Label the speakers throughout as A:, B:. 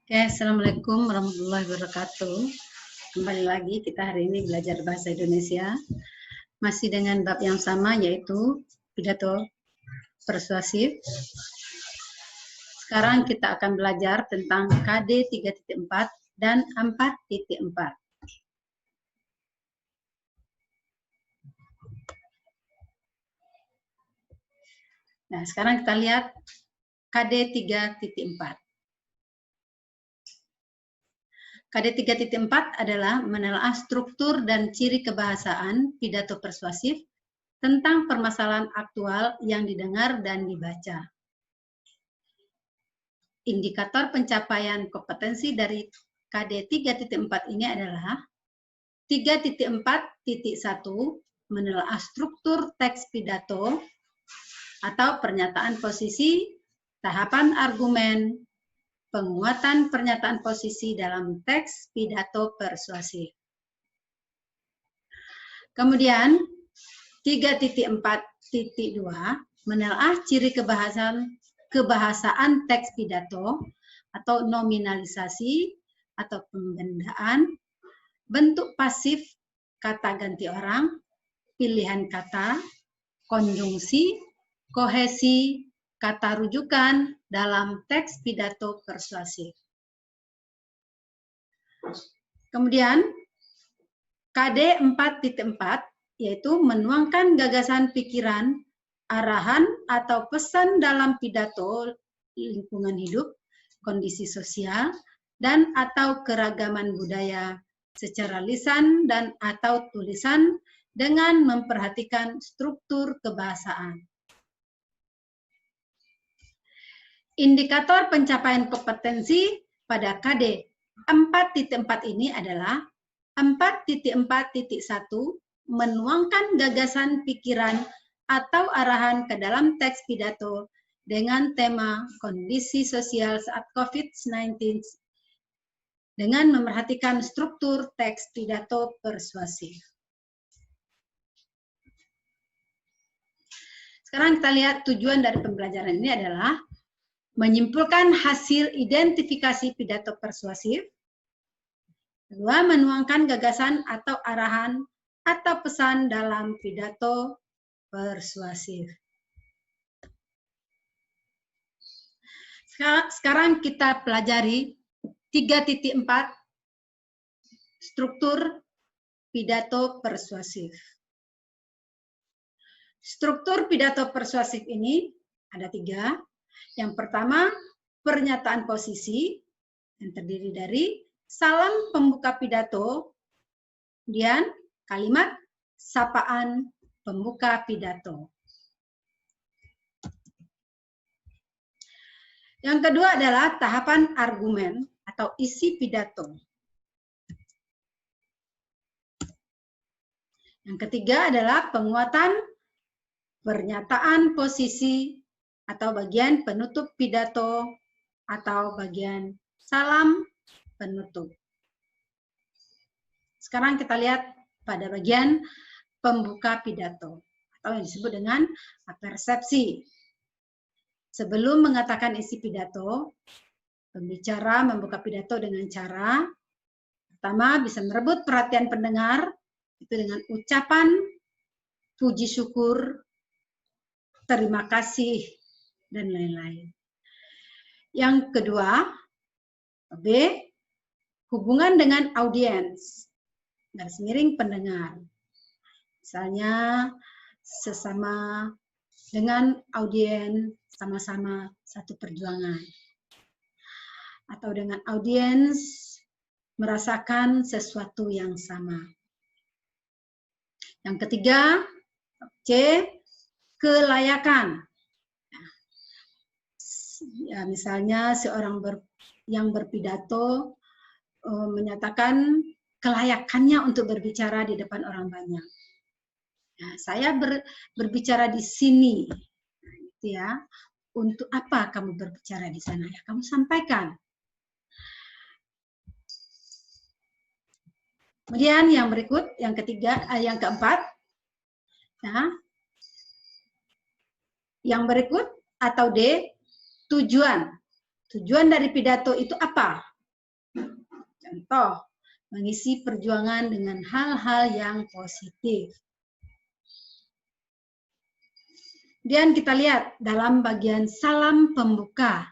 A: Oke, Assalamualaikum warahmatullahi wabarakatuh. Kembali lagi kita hari ini belajar bahasa Indonesia. Masih dengan bab yang sama yaitu pidato persuasif. Sekarang kita akan belajar tentang KD 3.4 dan 4.4. Nah, sekarang kita lihat KD 3.4. KD 3.4 adalah menelaah struktur dan ciri kebahasaan pidato persuasif tentang permasalahan aktual yang didengar dan dibaca. Indikator pencapaian kompetensi dari KD 3.4 ini adalah 3.4.1 menelaah struktur teks pidato atau pernyataan posisi, tahapan argumen, penguatan pernyataan posisi dalam teks pidato persuasif. Kemudian 3.4.2 menelaah ciri kebahasaan teks pidato atau nominalisasi atau penggandaan, bentuk pasif kata ganti orang, pilihan kata, konjungsi, kohesi, kata rujukan dalam teks pidato persuasif. Kemudian KD 4.4 yaitu menuangkan gagasan pikiran, arahan atau pesan dalam pidato lingkungan hidup, kondisi sosial, dan atau keragaman budaya secara lisan dan atau tulisan dengan memperhatikan struktur kebahasaan. Indikator pencapaian kompetensi pada KD 4.4 ini adalah 4.4.1 menuangkan gagasan pikiran atau arahan ke dalam teks pidato dengan tema kondisi sosial saat COVID-19 dengan memerhatikan struktur teks pidato persuasif. Sekarang kita lihat tujuan dari pembelajaran ini adalah menyimpulkan hasil identifikasi pidato persuasif. Kedua, menuangkan gagasan atau arahan atau pesan dalam pidato persuasif. Sekarang kita pelajari 3.4 struktur pidato persuasif. Struktur pidato persuasif ini ada 3. Yang pertama, pernyataan posisi yang terdiri dari salam pembuka pidato, kemudian kalimat sapaan pembuka pidato. Yang kedua adalah tahapan argumen atau isi pidato. Yang ketiga adalah penguatan pernyataan posisi atau bagian penutup pidato atau bagian salam penutup. Sekarang kita lihat pada bagian pembuka pidato atau yang disebut dengan persepsi. Sebelum mengatakan isi pidato, pembicara membuka pidato dengan cara pertama bisa merebut perhatian pendengar itu dengan ucapan puji syukur, terima kasih, dan lain-lain. Yang kedua, B, hubungan dengan audiens, garis miring pendengar. Misalnya sesama dengan audiens sama-sama satu perjuangan. Atau dengan audiens merasakan sesuatu yang sama. Yang ketiga, C, kelayakan. Ya, misalnya seorang yang berpidato menyatakan kelayakannya untuk berbicara di depan orang banyak. Ya, saya berbicara di sini, gitu ya. Untuk apa kamu berbicara di sana? Ya, kamu sampaikan. Kemudian yang berikut, yang keempat, ya. Yang berikut atau D, tujuan. Tujuan dari pidato itu apa? Contoh, mengisi perjuangan dengan hal-hal yang positif. Kemudian kita lihat dalam bagian salam pembuka.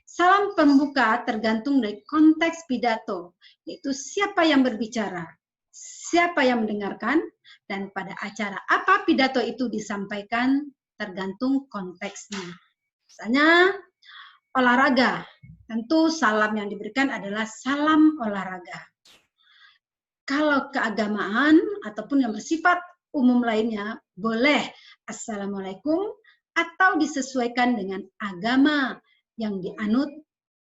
A: Salam pembuka tergantung dari konteks pidato, yaitu siapa yang berbicara, siapa yang mendengarkan, dan pada acara apa pidato itu disampaikan tergantung konteksnya. Misalnya olahraga, tentu salam yang diberikan adalah salam olahraga. Kalau keagamaan ataupun yang bersifat umum lainnya, boleh Assalamualaikum atau disesuaikan dengan agama yang dianut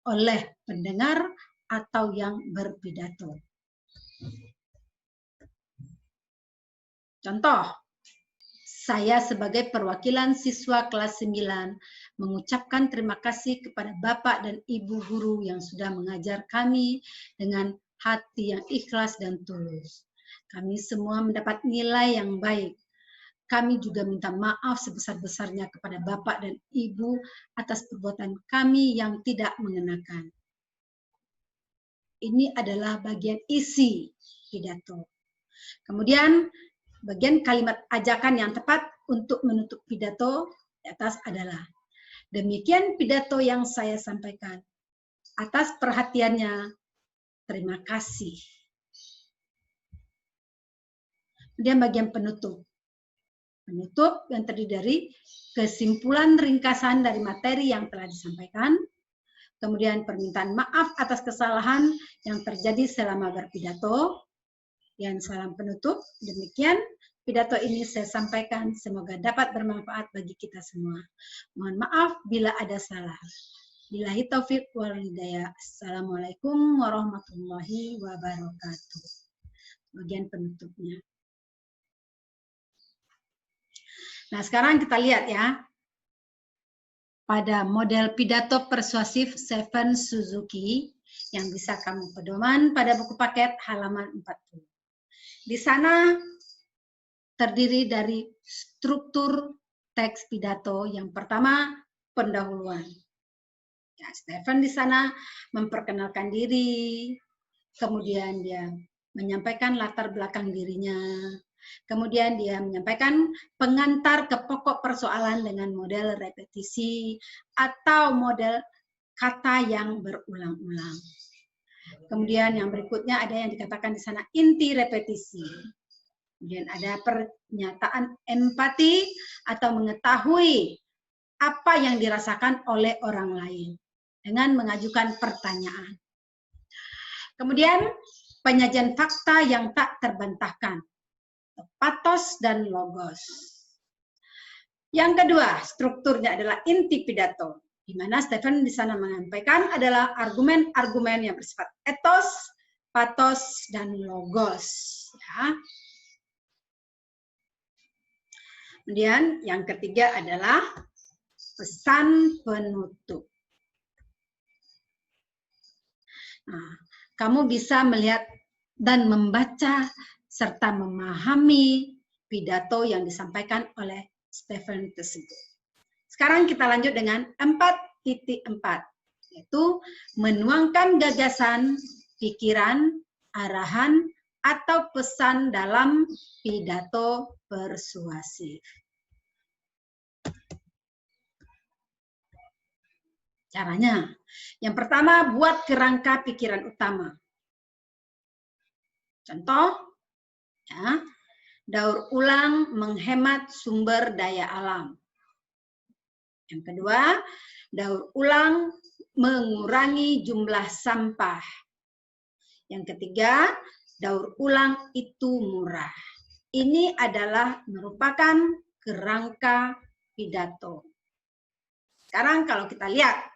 A: oleh pendengar atau yang berpidato. Contoh, saya sebagai perwakilan siswa kelas 9 mengucapkan terima kasih kepada Bapak dan Ibu guru yang sudah mengajar kami dengan hati yang ikhlas dan tulus. Kami semua mendapat nilai yang baik. Kami juga minta maaf sebesar-besarnya kepada Bapak dan Ibu atas perbuatan kami yang tidak mengenakan. Ini adalah bagian isi pidato. Kemudian bagian kalimat ajakan yang tepat untuk menutup pidato di atas adalah, demikian pidato yang saya sampaikan. Atas perhatiannya, terima kasih. Kemudian bagian penutup. Penutup yang terdiri dari kesimpulan ringkasan dari materi yang telah disampaikan, kemudian permintaan maaf atas kesalahan yang terjadi selama berpidato, dan salam penutup. Demikian pidato ini saya sampaikan, semoga dapat bermanfaat bagi kita semua. Mohon maaf bila ada salah. Billahi taufik wal hidayah. Assalamualaikum warahmatullahi wabarakatuh. Bagian penutupnya. Nah, sekarang kita lihat ya. Pada model pidato persuasif Seven Suzuki yang bisa kamu pedoman pada buku paket halaman 40. Di sana terdiri dari struktur teks pidato. Yang pertama, pendahuluan. Ya, Stephen di sana memperkenalkan diri, kemudian dia menyampaikan latar belakang dirinya, kemudian dia menyampaikan pengantar ke pokok persoalan dengan model repetisi atau model kata yang berulang-ulang. Kemudian yang berikutnya ada yang dikatakan di sana inti repetisi. Kemudian ada pernyataan empati atau mengetahui apa yang dirasakan oleh orang lain dengan mengajukan pertanyaan. Kemudian penyajian fakta yang tak terbantahkan, patos dan logos. Yang kedua, strukturnya adalah inti pidato, di mana Stephen di sana menyampaikan adalah argumen-argumen yang bersifat etos, patos, dan logos. Ya. Kemudian yang ketiga adalah pesan penutup. Nah, kamu bisa melihat dan membaca serta memahami pidato yang disampaikan oleh Stephen tersebut. Sekarang kita lanjut dengan 4.4, yaitu menuangkan gagasan, pikiran, arahan, atau pesan dalam pidato persuasif. Caranya, yang pertama buat kerangka pikiran utama. Contoh, ya, daur ulang menghemat sumber daya alam. Yang kedua, daur ulang mengurangi jumlah sampah. Yang ketiga, daur ulang itu murah. Ini adalah merupakan kerangka pidato. Sekarang kalau kita lihat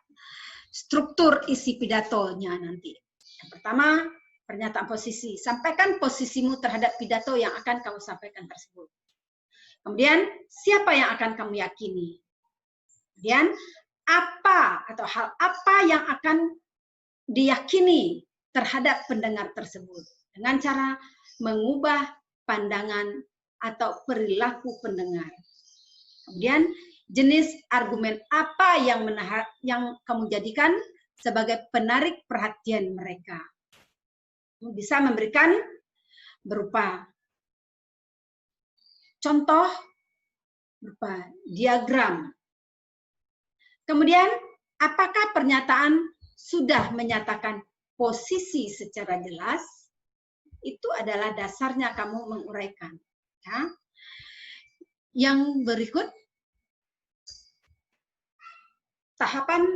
A: struktur isi pidatonya nanti. Yang pertama, pernyataan posisi. Sampaikan posisimu terhadap pidato yang akan kamu sampaikan tersebut. Kemudian, siapa yang akan kamu yakini? Kemudian, apa atau hal apa yang akan diyakini terhadap pendengar tersebut dengan cara mengubah pandangan atau perilaku pendengar. Kemudian, jenis argumen apa yang kamu jadikan sebagai penarik perhatian mereka. Bisa memberikan berupa contoh, berupa diagram. Kemudian, apakah pernyataan sudah menyatakan posisi secara jelas? Itu adalah dasarnya kamu menguraikan. Ya. Yang berikut, tahapan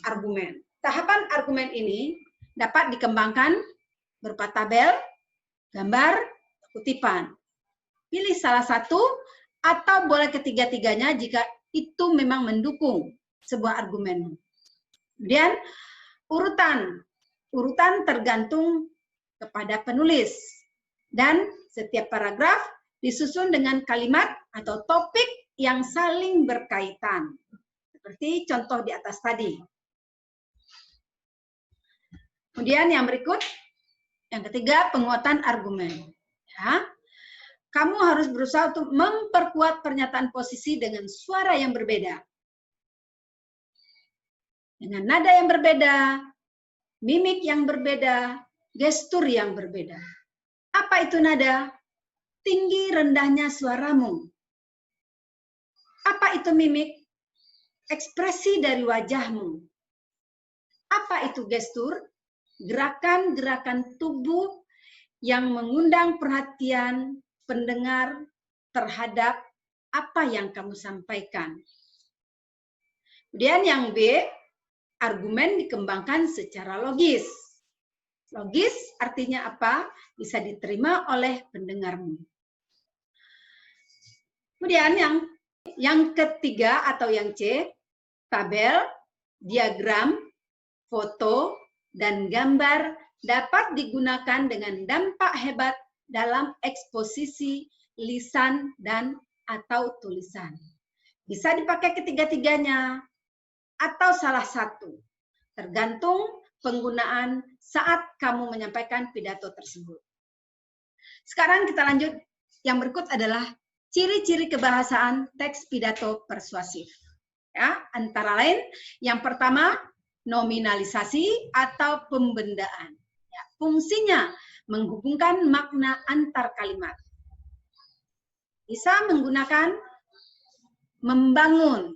A: argumen. Tahapan argumen ini dapat dikembangkan berupa tabel, gambar, kutipan. Pilih salah satu atau boleh ketiga-tiganya jika itu memang mendukung sebuah argumen. Kemudian urutan tergantung kepada penulis dan setiap paragraf disusun dengan kalimat atau topik yang saling berkaitan. Seperti contoh di atas tadi. Kemudian yang berikut, yang ketiga, penguatan argumen. Ya. Kamu harus berusaha untuk memperkuat pernyataan posisi dengan suara yang berbeda. Dengan nada yang berbeda, mimik yang berbeda, gestur yang berbeda. Apa itu nada? Tinggi rendahnya suaramu. Apa itu mimik? Ekspresi dari wajahmu. Apa itu gestur? Gerakan-gerakan tubuh yang mengundang perhatian pendengar terhadap apa yang kamu sampaikan. Kemudian yang B, argumen dikembangkan secara logis. Logis artinya apa? Bisa diterima oleh pendengarmu. Kemudian yang ketiga atau yang C, tabel, diagram, foto, dan gambar dapat digunakan dengan dampak hebat dalam eksposisi lisan dan atau tulisan. Bisa dipakai ketiga-tiganya atau salah satu, tergantung penggunaan saat kamu menyampaikan pidato tersebut. Sekarang kita lanjut, yang berikut adalah ciri-ciri kebahasaan teks pidato persuasif. Ya, antara lain, yang pertama, nominalisasi atau pembendaan. Ya, fungsinya menghubungkan makna antar kalimat. Bisa menggunakan membangun,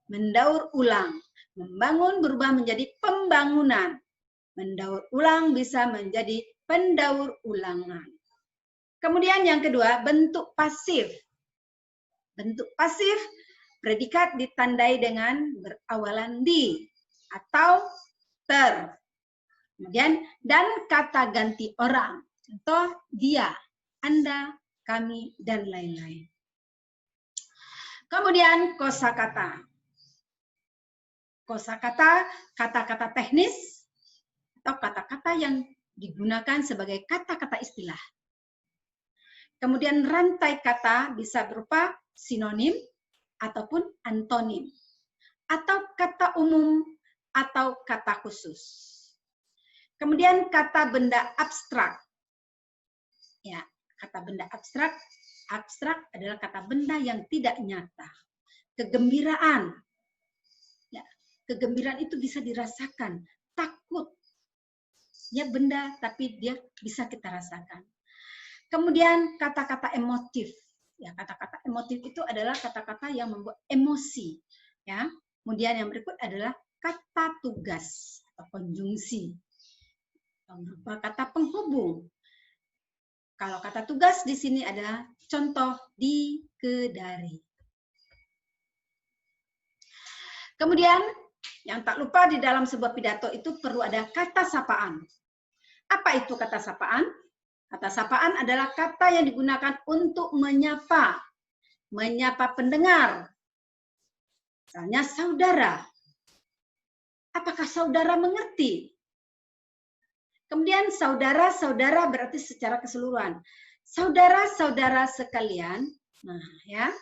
A: mendaur ulang. Membangun berubah menjadi pembangunan. Mendaur ulang bisa menjadi pendaur ulangan. Kemudian yang kedua, bentuk pasif. Bentuk pasif, predikat ditandai dengan berawalan di atau ter. Kemudian, dan kata ganti orang. Contoh, dia, Anda, kami, dan lain-lain. Kemudian, kosakata. Kosakata, kata-kata teknis, atau kata-kata yang digunakan sebagai kata-kata istilah. Kemudian, rantai kata bisa berupa sinonim, ataupun antonim. Atau kata umum, atau kata khusus. Kemudian kata benda abstrak. Ya, kata benda abstrak adalah kata benda yang tidak nyata. Kegembiraan. Ya, kegembiraan itu bisa dirasakan. Takut. Ya benda tapi dia bisa kita rasakan. Kemudian kata-kata emotif. Ya, kata-kata emotif itu adalah kata-kata yang membuat emosi. Ya. Kemudian yang berikut adalah kata tugas atau konjungsi. Berupa kata penghubung. Kalau kata tugas di sini adalah contoh di, ke, dari. Kemudian yang tak lupa di dalam sebuah pidato itu perlu ada kata sapaan. Apa itu kata sapaan? Kata sapaan adalah kata yang digunakan untuk menyapa. Menyapa pendengar. Misalnya saudara. Apakah saudara mengerti? Kemudian saudara-saudara berarti secara keseluruhan. Saudara-saudara sekalian. Nah, ya.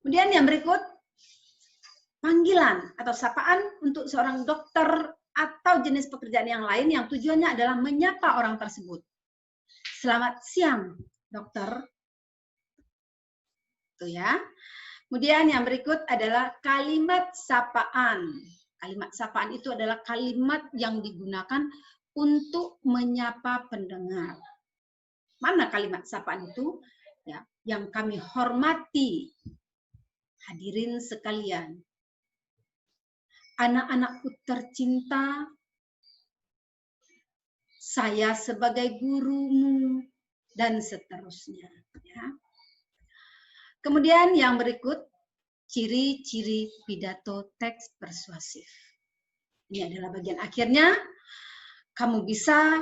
A: Kemudian yang berikut, panggilan atau sapaan untuk seorang dokter atau jenis pekerjaan yang lain yang tujuannya adalah menyapa orang tersebut. Selamat siang, dokter. Itu ya. Kemudian yang berikut adalah kalimat sapaan. Kalimat sapaan itu adalah kalimat yang digunakan untuk menyapa pendengar. Mana kalimat sapaan itu? Ya, yang kami hormati hadirin sekalian, anak-anakku tercinta, saya sebagai gurumu, dan seterusnya. Ya. Kemudian yang berikut, ciri-ciri pidato teks persuasif. Ini adalah bagian akhirnya. Kamu bisa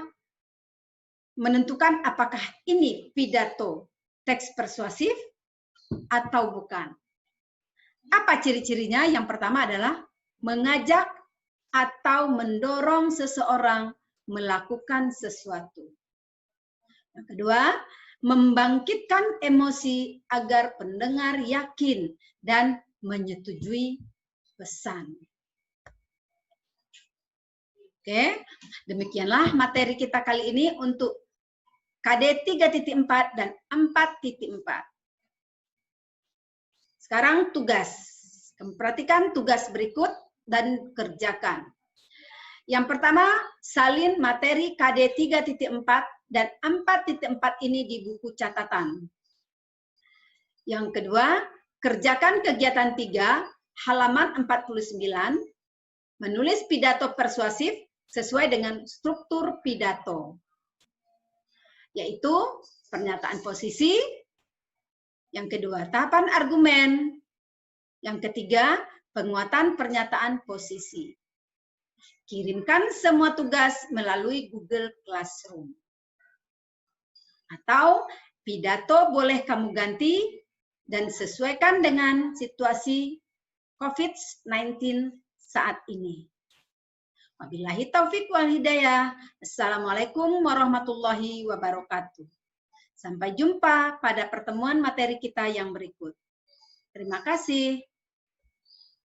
A: menentukan apakah ini pidato teks persuasif atau bukan. Apa ciri-cirinya? Yang pertama adalah mengajak atau mendorong seseorang melakukan sesuatu. Yang kedua, membangkitkan emosi agar pendengar yakin dan menyetujui pesan. Oke, demikianlah materi kita kali ini untuk KD 3.4 dan 4.4. Sekarang tugas. Kamu perhatikan tugas berikut dan kerjakan. Yang pertama, salin materi KD 3.4 dan 4.4 ini di buku catatan. Yang kedua, kerjakan kegiatan 3, halaman 49, menulis pidato persuasif sesuai dengan struktur pidato, yaitu pernyataan posisi, yang kedua tahapan argumen, yang ketiga penguatan pernyataan posisi. Kirimkan semua tugas melalui Google Classroom. Atau pidato boleh kamu ganti dan sesuaikan dengan situasi COVID-19 saat ini. Wabillahi taufik wal hidayah. Assalamualaikum warahmatullahi wabarakatuh. Sampai jumpa pada pertemuan materi kita yang berikut. Terima kasih.